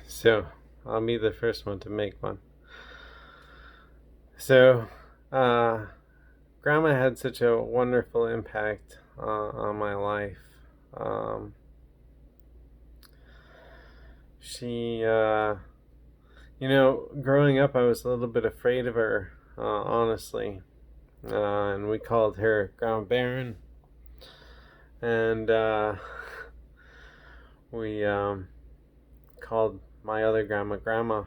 So I'll be the first one to make one. So, uh, Grandma had such a wonderful impact on my life. Um, she, growing up, I was a little bit afraid of her, honestly. And we called her Grandma Baran. And we called my other grandma Grandma.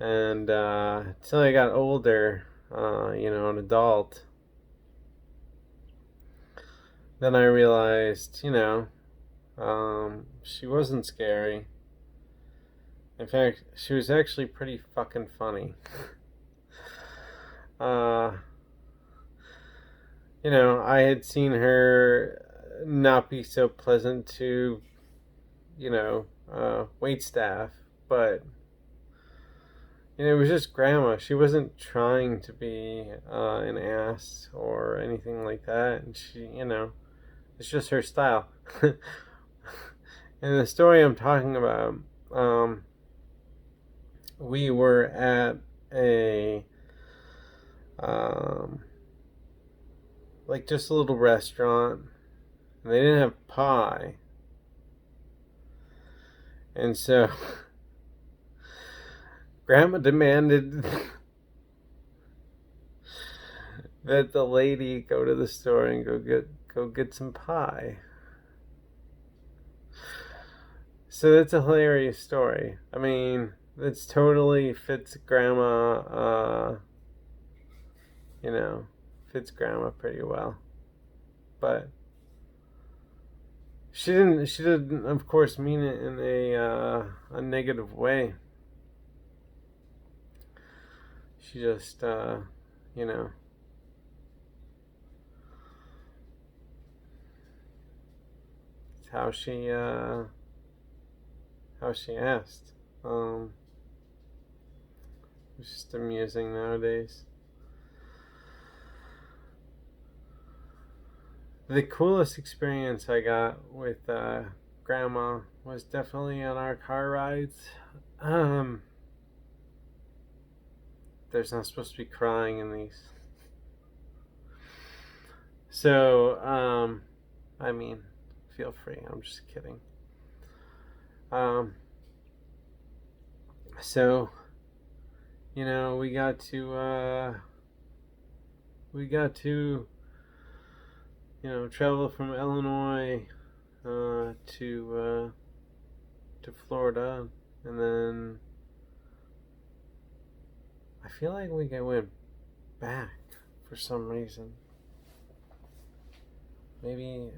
And until I got older, an adult, then I realized, she wasn't scary. In fact, she was actually pretty fucking funny. uh, I had seen her not be so pleasant to, wait staff, but it was just grandma. She wasn't trying to be an ass or anything like that, and it's just her style. And the story I'm talking about, um, we were at a um, like just a little restaurant, and they didn't have pie, and so Grandma demanded that the lady go to the store and go get some pie. So that's a hilarious story. I mean, that's totally fits Grandma. You know, fits Grandma pretty well, but she didn't of course mean it in a negative way. She just you know it's how she asked. It's just amusing nowadays. The coolest experience I got with Grandma was definitely on our car rides. Um, there's not supposed to be crying in these. So, I mean, feel free. I'm just kidding. Um, so, we got to travel from Illinois to Florida, and then I feel like we went back for some reason. Maybe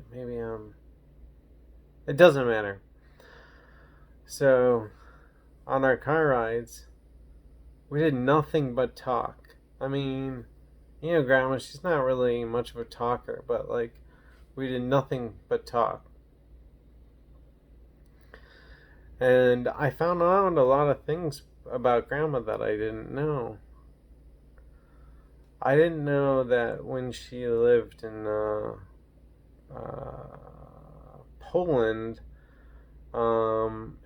it doesn't matter. So on our car rides, we did nothing but talk. I mean, Grandma, she's not really much of a talker, but like, we did nothing but talk. And I found out a lot of things about Grandma that I didn't know. I didn't know that when she lived in uh, Poland,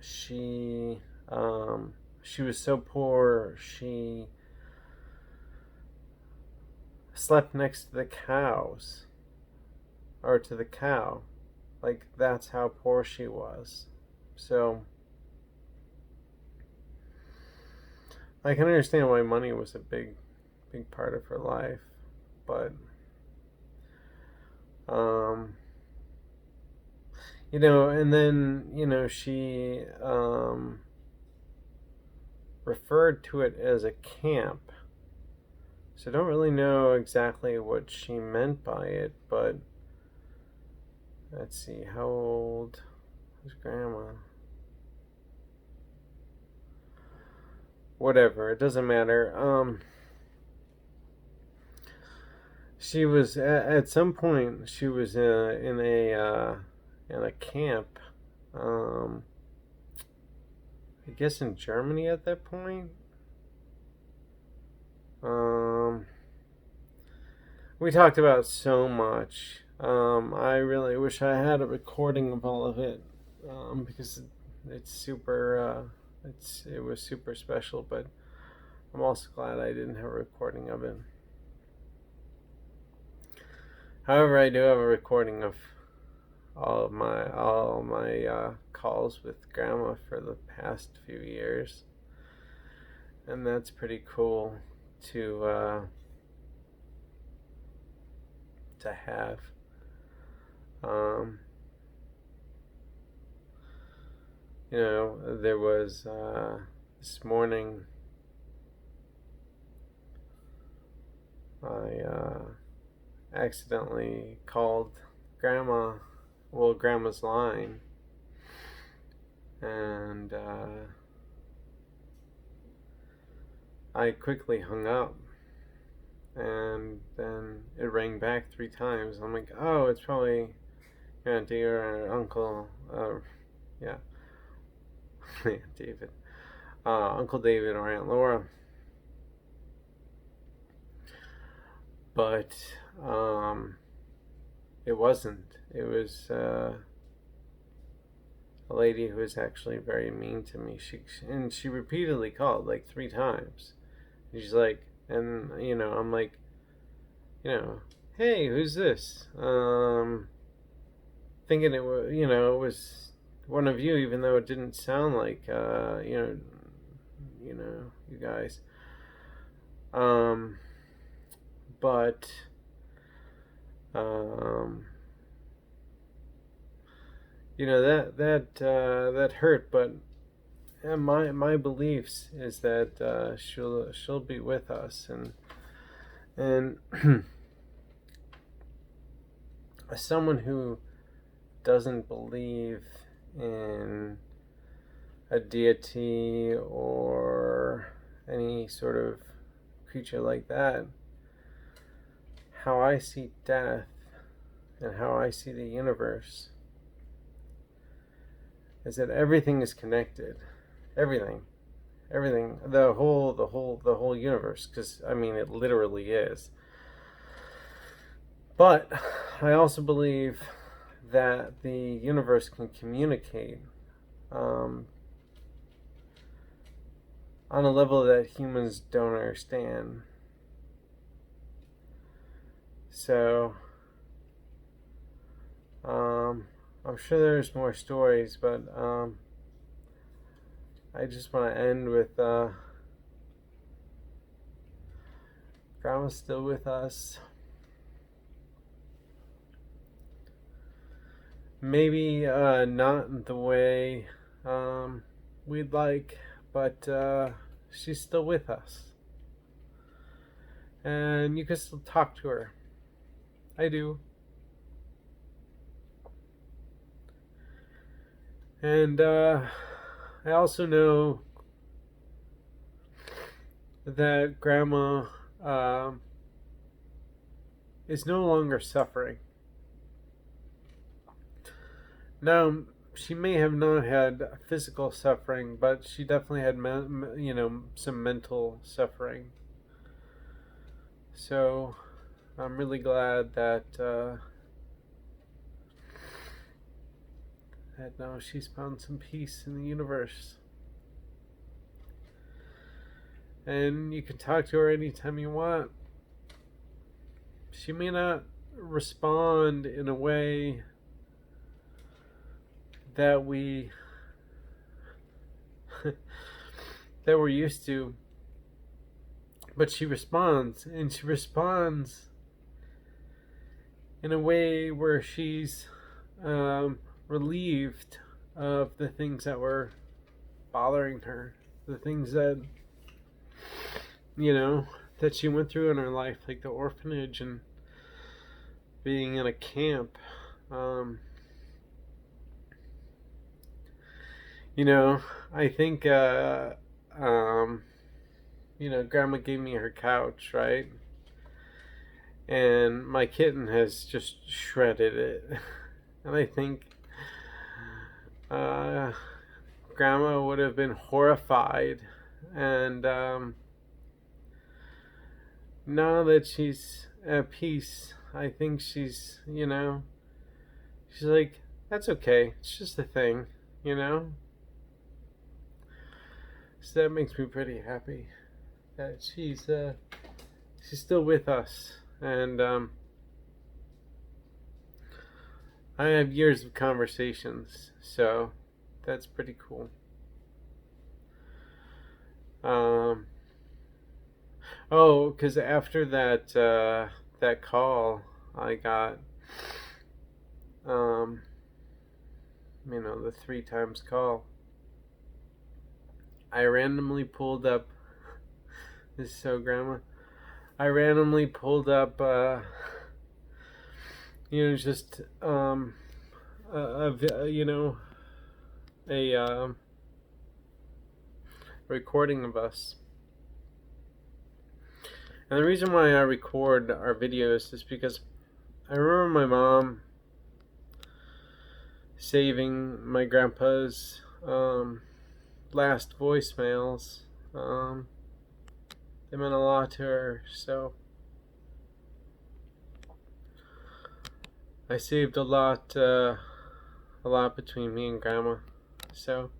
she was so poor she slept next to the cows, or to the cow. Like, that's how poor she was. So I can understand why money was a big part of her life, but um, and then she referred to it as a camp. So I don't really know exactly what she meant by it, but let's see, how old was Grandma? Whatever, it doesn't matter. She was at some point she was in a camp. Um, I guess in Germany at that point. Um, we talked about so much. I really wish I had a recording of all of it, because it's super. It was super special, but I'm also glad I didn't have a recording of it. However, I do have a recording of all my calls with Grandma for the past few years, and that's pretty cool to have. Um, there was this morning. I accidentally called Grandma's line, and I quickly hung up, and then it rang back 3 times. I'm like, oh, it's probably your auntie or uncle, yeah, David, Uncle David or Aunt Laura. But it wasn't. It was a lady who was actually very mean to me. She repeatedly called like 3 times. And she's like, and I'm like, hey, who's this? Thinking it was one of you, even though it didn't sound like you guys. But that hurt. But my beliefs is that she'll be with us, and as someone who doesn't believe in a deity or any sort of creature like that, how I see death and how I see the universe is that everything is connected. Everything, the whole universe. Because it literally is. But I also believe that the universe can communicate on a level that humans don't understand. So, I'm sure there's more stories, but I just want to end with Grandma's still with us. Maybe not the way we'd like, but she's still with us. And you can still talk to her. I do. And I also know that Grandma is no longer suffering. Now, she may have not had physical suffering, but she definitely had, some mental suffering. So, I'm really glad that now she's found some peace in the universe. And you can talk to her anytime you want. She may not respond in a way that we're used to, but she responds, and she responds in a way where she's relieved of the things that were bothering her, the things that that she went through in her life, like the orphanage and being in a camp. I think Grandma gave me her couch, right? And my kitten has just shredded it. And I think Grandma would have been horrified. And now that she's at peace, I think she's like, that's okay. It's just a thing, So that makes me pretty happy that she's still with us, and I have years of conversations, so that's pretty cool. Oh, because after that call, I got the 3 times call. I randomly pulled up. This is so grandma. I randomly pulled up, just a recording of us. And the reason why I record our videos is because I remember my mom saving my grandpa's last voicemails. They meant a lot to her, so I saved a lot between me and Grandma. So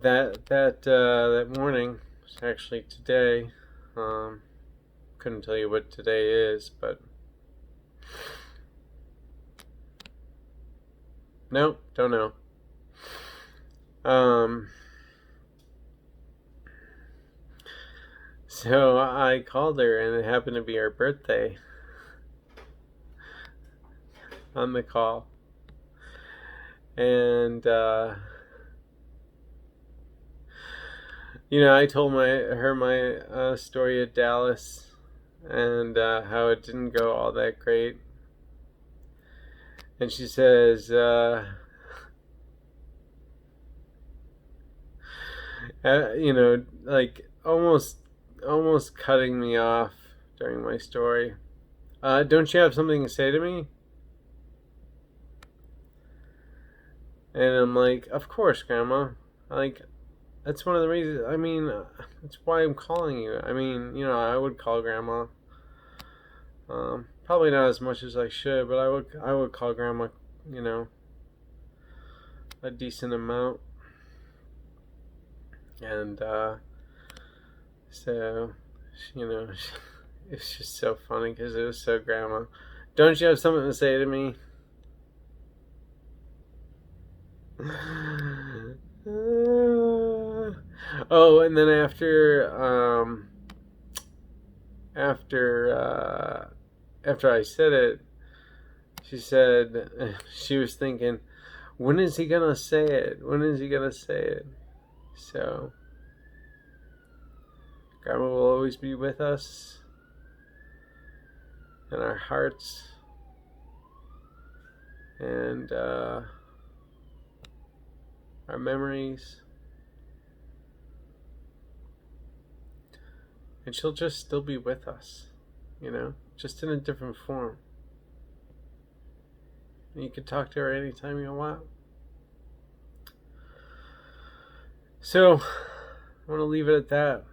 that morning, actually today, couldn't tell you what today is, but no, don't know. So I called her, and it happened to be her birthday on the call. And I told her my story at Dallas, and how it didn't go all that great. And she says, like almost cutting me off during my story. Don't you have something to say to me? And I'm like, of course, Grandma. Like, that's one of the reasons. I mean, that's why I'm calling you. I mean, I would call Grandma. Probably not as much as I should, but I would call Grandma. A decent amount. And so, it's just so funny because it was so Grandma. Don't you have something to say to me? Oh, and then after I said it, she said she was thinking, when is he gonna say it? When is he gonna say it? So, Grandma will always be with us in our hearts, and our memories. And she'll just still be with us, just in a different form. And you can talk to her anytime you want. So, I want to leave it at that.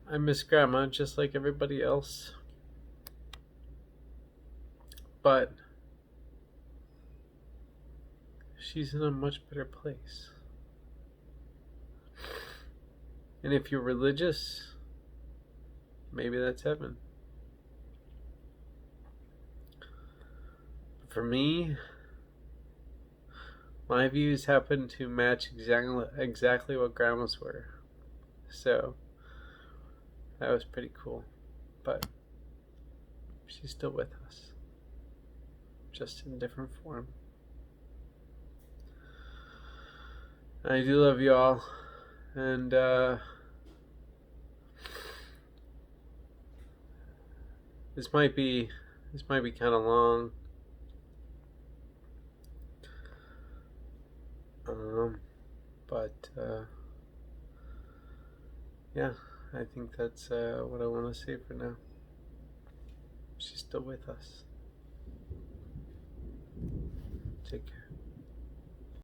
I miss Grandma just like everybody else. But she's in a much better place. And if you're religious, maybe that's heaven. For me, my views happen to match exactly what Grandma's were. So, that was pretty cool. But she's still with us, just in different form. I do love you all, and this might be kind of long, but yeah, I think that's what I want to say for now. She's still with us. Take care.